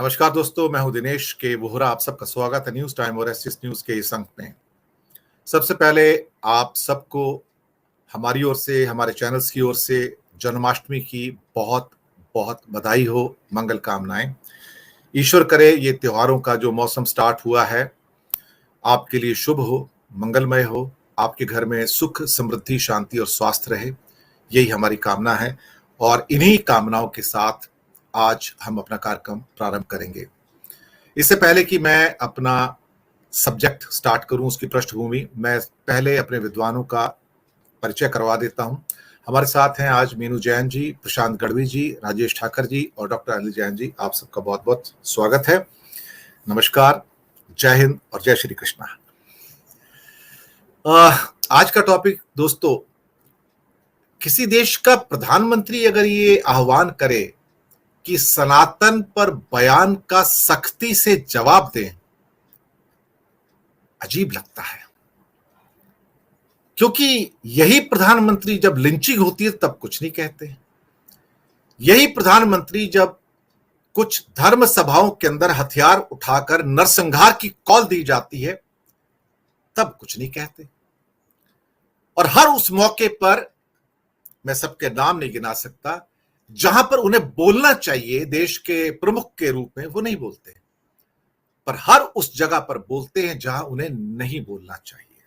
नमस्कार दोस्तों, मैं हूं दिनेश के वोहरा। आप सबका स्वागत है न्यूज टाइम और एसएस न्यूज के इस अंक में। सबसे पहले आप सबको हमारी ओर से, हमारे चैनल्स की ओर से जन्माष्टमी की बहुत बहुत बधाई हो, मंगल कामनाएं। ईश्वर करे ये त्योहारों का जो मौसम स्टार्ट हुआ है आपके लिए शुभ हो, मंगलमय हो, आपके घर में सुख, समृद्धि, शांति और स्वास्थ्य रहे, यही हमारी कामना है। और इन्हीं कामनाओं के साथ आज हम अपना कार्यक्रम प्रारंभ करेंगे। इससे पहले कि मैं अपना सब्जेक्ट स्टार्ट करूं, उसकी पृष्ठभूमि, मैं पहले अपने विद्वानों का परिचय करवा देता हूं। हमारे साथ हैं आज मीनू जैन जी, प्रशांत गढ़वी जी, राजेश ठाकर जी और डॉक्टर अनिल जैन जी। आप सबका बहुत बहुत स्वागत है। नमस्कार, जय हिंद और जय श्री कृष्णा। आज का टॉपिक दोस्तों, किसी देश का प्रधानमंत्री अगर ये आह्वान करे कि सनातन पर बयान का सख्ती से जवाब दें, अजीब लगता है। क्योंकि यही प्रधानमंत्री जब लिंचिंग होती है तब कुछ नहीं कहते, यही प्रधानमंत्री जब कुछ धर्म सभाओं के अंदर हथियार उठाकर नरसंहार की कॉल दी जाती है तब कुछ नहीं कहते। और हर उस मौके पर, मैं सबके नाम नहीं गिना सकता, जहां पर उन्हें बोलना चाहिए देश के प्रमुख के रूप में, वो नहीं बोलते, पर हर उस जगह पर बोलते हैं जहां उन्हें नहीं बोलना चाहिए।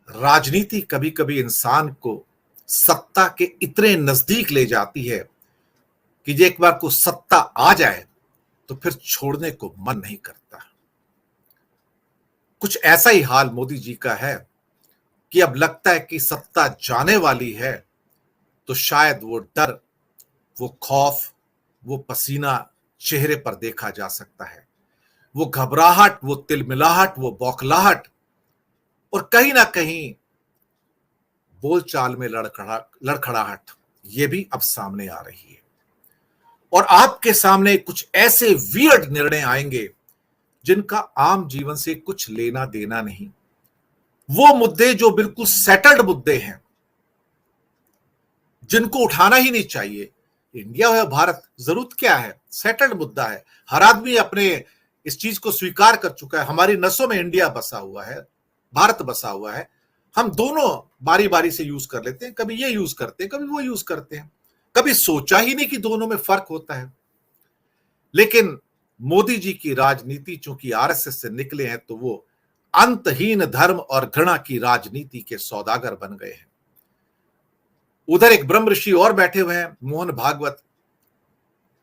राजनीति कभी कभी इंसान को सत्ता के इतने नजदीक ले जाती है कि एक बार को सत्ता आ जाए तो फिर छोड़ने को मन नहीं करता। कुछ ऐसा ही हाल मोदी जी का है कि अब लगता है कि सत्ता जाने वाली है तो शायद वो डर, वो खौफ, वो पसीना चेहरे पर देखा जा सकता है, वो घबराहट, वो तिलमिलाहट, वो बौखलाहट और कहीं ना कहीं बोलचाल में लड़खड़ाहट, ये भी अब सामने आ रही है। और आपके सामने कुछ ऐसे वियर्ड निर्णय आएंगे जिनका आम जीवन से कुछ लेना देना नहीं। वो मुद्दे जो बिल्कुल सेटल्ड मुद्दे हैं, जिनको उठाना ही नहीं चाहिए। इंडिया है, भारत, जरूरत क्या है, सेटल्ड मुद्दा है। हर आदमी अपने इस चीज को स्वीकार कर चुका है। हमारी नसों में इंडिया बसा हुआ है, भारत बसा हुआ है। हम दोनों बारी बारी से यूज कर लेते हैं, कभी ये यूज करते हैं, कभी वो यूज करते हैं, कभी सोचा ही नहीं कि दोनों में फर्क होता है। लेकिन मोदी जी की राजनीति चूंकि आरएसएस से निकले हैं तो वो अंतहीन धर्म और घृणा की राजनीति के सौदागर बन गए हैं। उधर एक ब्रह्म ऋषि और बैठे हुए हैं, मोहन भागवत।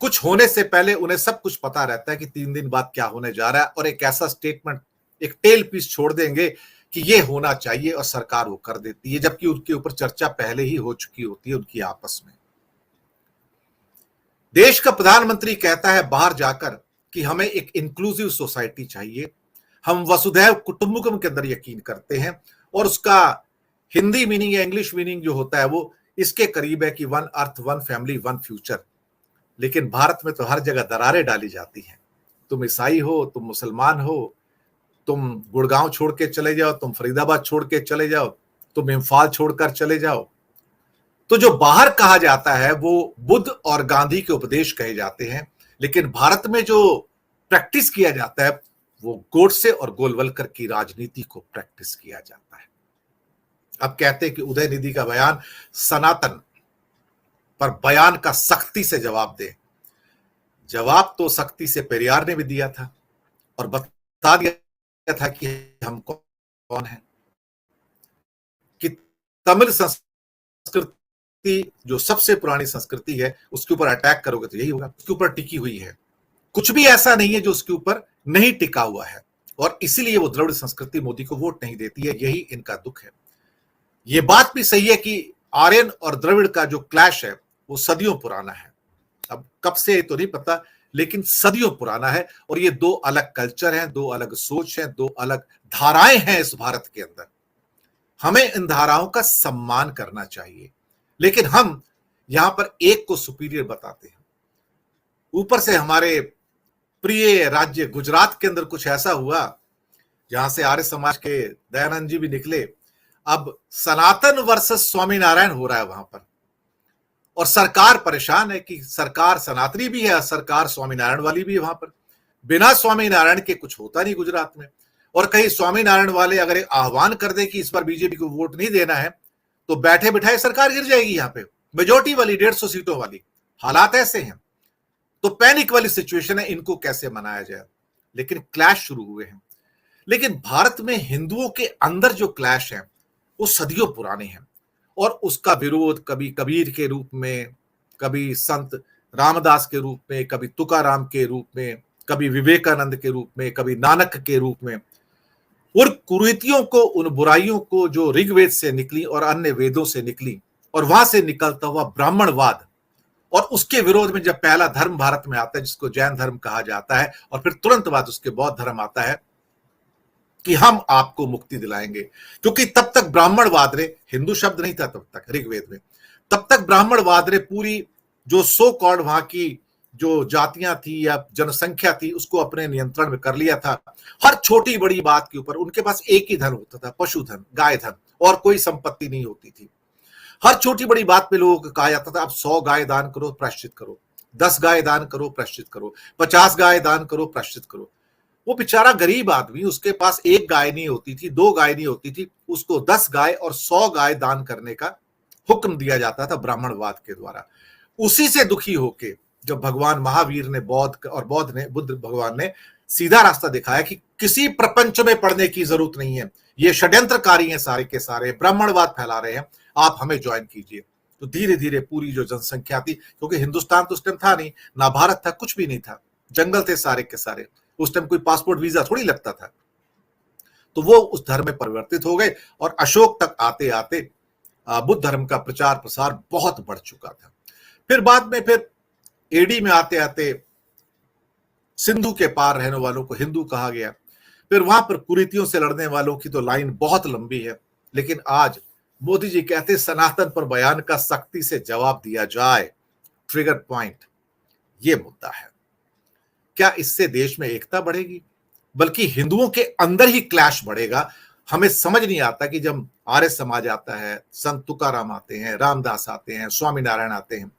कुछ होने से पहले उन्हें सब कुछ पता रहता है कि 3 दिन बाद क्या होने जा रहा है, और एक ऐसा स्टेटमेंट, एक टेल पीस छोड़ देंगे कि ये होना चाहिए और सरकार वो कर देती है, जबकि उनके ऊपर चर्चा पहले ही हो चुकी होती है उनकी आपस में। देश का प्रधानमंत्री कहता है बाहर जाकर कि हमें एक इंक्लूसिव सोसाइटी चाहिए, हम वसुधैव कुटुंबकम के अंदर यकीन करते हैं, और उसका हिंदी मीनिंग या इंग्लिश मीनिंग जो होता है वो इसके करीब है कि 1 अर्थ 1 फैमिली 1 फ्यूचर। लेकिन भारत में तो हर जगह दरारें डाली जाती हैं। तुम ईसाई हो, तुम मुसलमान हो, तुम गुड़गांव छोड़ के चले जाओ, तुम फरीदाबाद छोड़ के चले जाओ, तुम इम्फाल छोड़कर चले जाओ। तो जो बाहर कहा जाता है वो बुद्ध और गांधी के उपदेश कहे जाते हैं, लेकिन भारत में जो प्रैक्टिस किया जाता है वो गोडसे और गोलवलकर की राजनीति को प्रैक्टिस किया जाता है। अब कहते हैं कि उदयनिधि का बयान, सनातन पर बयान का सख्ती से जवाब दे। जवाब तो सख्ती से पेरियार ने भी दिया था और बता दिया था कि हम कौन है, कि तमिल संस्कृति जो सबसे पुरानी संस्कृति है उसके ऊपर अटैक करोगे तो यही होगा। उसके ऊपर टिकी हुई है, कुछ भी ऐसा नहीं है जो उसके ऊपर नहीं टिका हुआ है, और इसीलिए वो द्रविड़ संस्कृति मोदी को वोट नहीं देती है। यही इनका दुख है। ये बात भी सही है कि आर्यन और द्रविड़ का जो क्लैश है वो सदियों पुराना है। अब कब से तो नहीं पता, लेकिन सदियों पुराना है। और ये 2 अलग कल्चर हैं, 2 अलग सोच हैं, 2 अलग धाराएं हैं इस भारत के अंदर। हमें इन धाराओं का सम्मान करना चाहिए, लेकिन हम यहां पर एक को सुपीरियर बताते हैं। ऊपर से हमारे प्रिय राज्य गुजरात के अंदर कुछ ऐसा हुआ जहां से आर्य समाज के दयानंद जी भी निकले। अब सनातन वर्सेस स्वामीनारायण हो रहा है वहां पर, और सरकार परेशान है कि सरकार सनातनी भी है, सरकार स्वामीनारायण वाली भी है। वहां पर बिना स्वामीनारायण के कुछ होता नहीं गुजरात में। और कहीं स्वामीनारायण वाले अगर एक आह्वान कर दे कि इस बार बीजेपी को वोट नहीं देना है, तो बैठे बिठाए सरकार गिर जाएगी। यहाँ पे मेजोरिटी वाली 150 सीटों वाली हालात ऐसे हैं। तो पैनिक वाली सिचुएशन है, इनको कैसे मनाया जाए। लेकिन क्लैश शुरू हुए हैं। लेकिन भारत में हिंदुओं के अंदर जो क्लैश है वो सदियों पुराने हैं, और उसका विरोध कभी कबीर के रूप में, कभी संत रामदास के रूप में, कभी तुकाराम के रूप में, कभी विवेकानंद के रूप में, कभी नानक के रूप में। और कुरीतियों को, उन बुराइयों को जो ऋग्वेद से निकली और अन्य वेदों से निकली, और वहां से निकलता हुआ ब्राह्मणवाद, और उसके विरोध में जब पहला धर्म भारत में आता है जिसको जैन धर्म कहा जाता है, और फिर तुरंत बाद उसके बौद्ध धर्म आता है कि हम आपको मुक्ति दिलाएंगे। क्योंकि तब तक ब्राह्मणवाद ने, हिंदू शब्द नहीं था तब तक ऋग्वेद में, तब तक ब्राह्मणवाद ने पूरी जो सो कॉल्ड वहां की जो जातियां थी या जनसंख्या थी उसको अपने नियंत्रण में कर लिया था। हर छोटी बड़ी बात के ऊपर उनके पास एक ही धन होता था, पशुधन, गाय धन, और कोई संपत्ति नहीं होती थी। हर छोटी बड़ी बात पे लोगों को कहा जाता था, अब 100 गाय दान करो, प्रायश्चित करो, 10 गाय दान करो, प्रायश्चित करो, 50 गाय दान करो, प्रायश्चित करो। वो बेचारा गरीब आदमी, उसके पास एक गाय नहीं होती थी, 2 गाय नहीं होती थी, उसको 10 गाय और 100 गाय दान करने का हुक्म दिया जाता था ब्राह्मणवाद के द्वारा। उसी से दुखी होके जब भगवान महावीर ने बुद्ध भगवान ने सीधा रास्ता दिखाया कि किसी प्रपंच में पढ़ने की जरूरत नहीं है, ये षड्यंत्रकारी हैं सारे के सारे, ब्राह्मणवाद फैला रहे हैं, आप हमें ज्वाइन कीजिए। तो धीरे धीरे पूरी जो जनसंख्या थी, क्योंकि हिंदुस्तान तो उस टाइम था नहीं, ना भारत था, कुछ भी नहीं था, जंगल थे सारे के सारे, उस टाइम कोई पासपोर्ट वीजा थोड़ी लगता था। तो वो उस धर्म में परिवर्तित हो गए, और अशोक तक आते आते बुद्ध धर्म का प्रचार प्रसार बहुत बढ़ चुका था। फिर बाद में फिर एडी में आते आते सिंधु के पार रहने वालों को हिंदू कहा गया। फिर वहां पर कुरीतियों से लड़ने वालों की तो लाइन बहुत लंबी है। लेकिन आज मोदी जी कहते सनातन पर बयान का सख्ती से जवाब दिया जाए, ट्रिगर पॉइंट ये मुद्दा है। क्या इससे देश में एकता बढ़ेगी, बल्कि हिंदुओं के अंदर ही क्लैश बढ़ेगा। हमें समझ नहीं आता कि जब आर्य समाज आता है, संत तुकाराम आते हैं, रामदास आते हैं, स्वामीनारायण आते हैं,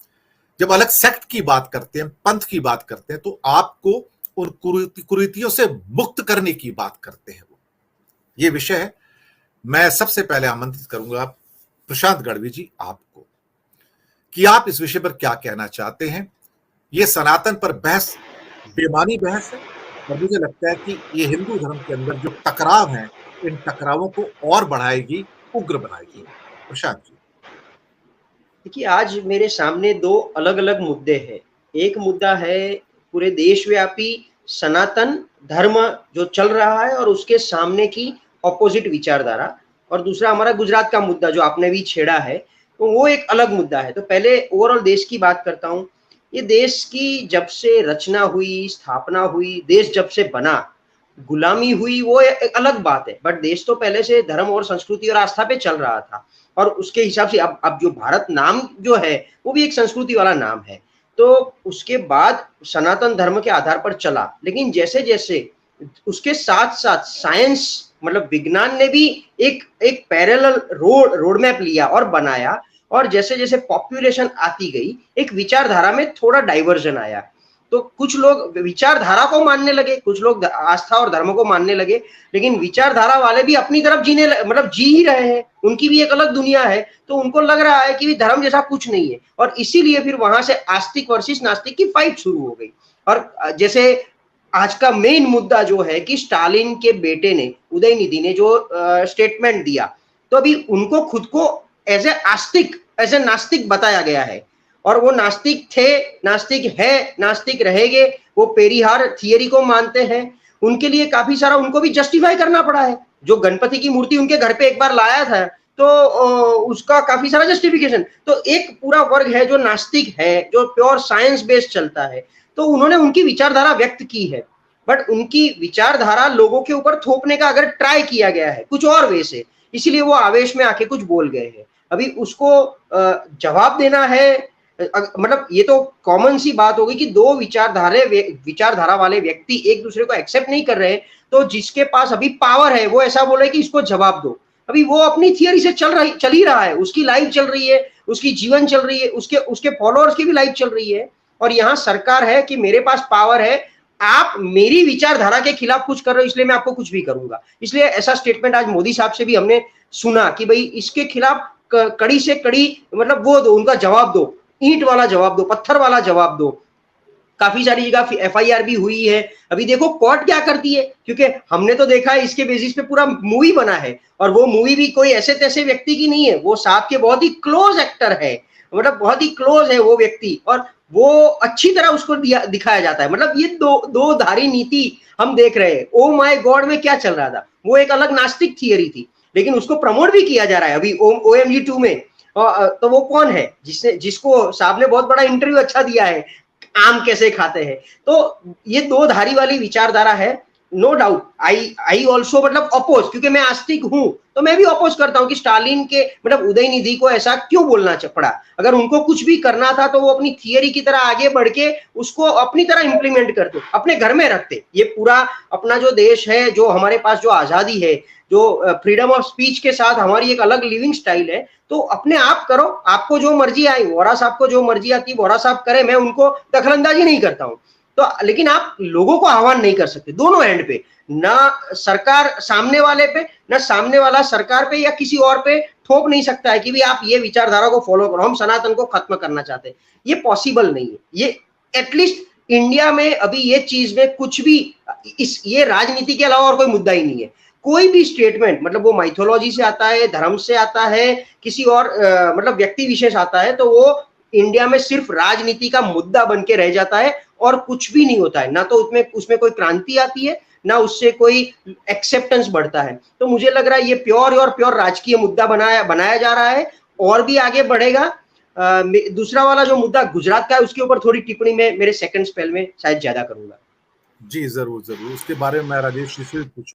जब अलग सेक्ट की बात करते हैं, पंथ की बात करते हैं, तो आपको उन कुरीतियों से मुक्त करने की बात करते हैं। वो ये विषय है। मैं सबसे पहले आमंत्रित करूंगा प्रशांत गढ़वी जी आपको कि आप इस विषय पर क्या कहना चाहते हैं। ये सनातन पर बहस बेमानी बहस है, और मुझे लगता है कि ये हिंदू धर्म के अंदर जो टकराव है, इन टकरावों को और बढ़ाएगी, उग्र बनाएगी। प्रशांत जी। देखिए, आज मेरे सामने 2 अलग-अलग मुद्दे हैं। एक मुद्दा है पूरे देशव्यापी सनातन धर्म जो चल रहा है और उसके सामने की ऑपोजिट विचारधारा, और दूसरा हमारा गुजरात का मुद्दा जो आपने भी छेड़ा है, तो वो एक अलग मुद्दा है। तो पहले ओवरऑल देश की बात करता हूँ। ये देश की जब से रचना हुई, स्थापना हुई, देश जब से बना, गुलामी हुई, वो एक अलग बात है, बट देश तो पहले से धर्म और संस्कृति और आस्था पे चल रहा था, और उसके हिसाब से अब जो भारत नाम जो है वो भी एक संस्कृति वाला नाम है। तो उसके बाद सनातन धर्म के आधार पर चला, लेकिन जैसे जैसे उसके साथ साथ साइंस मतलब विज्ञान ने भी एक पैरेलल रोड मैप लिया और बनाया, और जैसे जैसे पॉपुलेशन आती गई, एक विचारधारा में थोड़ा डाइवर्जन आया। तो कुछ लोग विचारधारा को मानने लगे, कुछ लोग आस्था और धर्म को मानने लगे, लेकिन विचारधारा वाले भी अपनी तरफ जी ही रहे हैं, उनकी भी एक अलग दुनिया है। तो उनको लग रहा है कि धर्म जैसा कुछ नहीं है, और इसीलिए फिर वहां से आस्तिक वर्सेस नास्तिक की फाइट शुरू हो गई। और जैसे आज का मेन मुद्दा जो है कि स्टालिन के बेटे ने, उदयनिधि ने जो स्टेटमेंट दिया, तो अभी उनको खुद को एज ए नास्तिक बताया गया है, और वो नास्तिक थे, नास्तिक है, नास्तिक रहेंगे। वो पेरिहार थियरी को मानते हैं। उनके लिए काफी सारा उनको भी जस्टिफाई करना पड़ा है। जो गणपति की मूर्ति उनके घर पे एक बार लाया था, तो उसका काफी सारा जस्टिफिकेशन। तो एक पूरा वर्ग है जो नास्तिक है, जो प्योर साइंस बेस्ड चलता है, तो उन्होंने उनकी विचारधारा व्यक्त की है, बट उनकी विचारधारा लोगों के ऊपर थोपने का अगर ट्राई किया गया है कुछ और वे से, इसीलिए वो आवेश में आके कुछ बोल गए हैं। अभी उसको जवाब देना है, मतलब ये तो कॉमन सी बात होगी कि 2 विचारधारा वाले व्यक्ति एक दूसरे को एक्सेप्ट नहीं कर रहे, तो जिसके पास अभी पावर है वो ऐसा बोले कि इसको जवाब दो। अभी वो अपनी थियरी से चल ही रहा है, उसकी लाइफ चल रही है, उसकी जीवन चल रही है, उसके उसके फॉलोअर्स की भी लाइफ चल रही है, और यहाँ सरकार है कि मेरे पास पावर है, आप मेरी विचारधारा के खिलाफ कुछ कर रहे हो इसलिए मैं आपको कुछ भी करूंगा। इसलिए ऐसा स्टेटमेंट आज मोदी साहब से भी हमने सुना कि भाई इसके खिलाफ कड़ी से कड़ी मतलब वो दो, उनका जवाब दो, ईंट वाला जवाब दो, पत्थर वाला जवाब दो। काफी सारी जगह एफआईआर भी हुई है। अभी देखो कोर्ट क्या करती है, क्योंकि हमने तो देखा है इसके बेसिस पे पूरा मूवी बना है, और वो मूवी भी कोई ऐसे तैसे व्यक्ति की नहीं है, वो साहब के बहुत ही क्लोज एक्टर है, मतलब बहुत ही क्लोज है वो व्यक्ति, और वो अच्छी तरह उसको दिखाया जाता है। मतलब ये दो धारी नीति हम देख रहे हैं। ओ माय गॉड में क्या चल रहा था, वो एक अलग नास्तिक थियरी थी, लेकिन उसको प्रमोट भी किया जा रहा है अभी OMG 2 में। तो वो कौन है जिसको साहब ने बहुत बड़ा इंटरव्यू अच्छा दिया है, आम कैसे खाते हैं। तो ये दो धारी वाली विचारधारा है, नो डाउट। आई ऑल्सो मतलब अपोज, क्योंकि मैं आस्तिक हूं तो मैं भी अपोज करता हूं कि स्टालिन के मतलब उदयनिधि को ऐसा क्यों बोलना पड़ा। अगर उनको कुछ भी करना था तो वो अपनी थियरी की तरह आगे बढ़ के उसको अपनी तरह इंप्लीमेंट करते, अपने घर में रखते। ये पूरा अपना जो देश है, जो हमारे पास जो आजादी है, जो फ्रीडम ऑफ स्पीच के साथ हमारी एक अलग लिविंग स्टाइल है, तो अपने आप करो, आपको जो मर्जी आई, वोरा साहब को जो मर्जी आती वोरा साहब करे, मैं उनको दखलंदाजी नहीं करता हूं। तो लेकिन आप लोगों को आह्वान नहीं कर सकते दोनों एंड पे, ना सरकार सामने वाले पे, ना सामने वाला सरकार पे या किसी और पे थोप नहीं सकता है कि भी आप ये विचारधारा को फॉलो करो, हम सनातन को खत्म करना चाहते हैं। ये पॉसिबल नहीं है। ये एटलीस्ट इंडिया में अभी ये चीज में कुछ भी ये राजनीति के अलावा और कोई मुद्दा ही नहीं है। कोई भी स्टेटमेंट मतलब वो माइथोलॉजी से आता है, धर्म से आता है, किसी और मतलब व्यक्ति विशेष आता है, तो वो इंडिया में सिर्फ राजनीति का मुद्दा बन के रह जाता है और कुछ भी नहीं होता है। ना तो उसमें कोई क्रांति आती है, ना उससे कोई एक्सेप्टेंस बढ़ता है। तो मुझे लग रहा है ये प्योर और प्योर राजकीय मुद्दा बनाया जा रहा है, और भी आगे बढ़ेगा। दूसरा वाला जो मुद्दा गुजरात का है, उसके ऊपर थोड़ी टिप्पणी में मेरे सेकंड स्पेल में शायद ज्यादा करूंगा। जी जरूर जरूर, उसके बारे में मैं राजेश जी से पूछ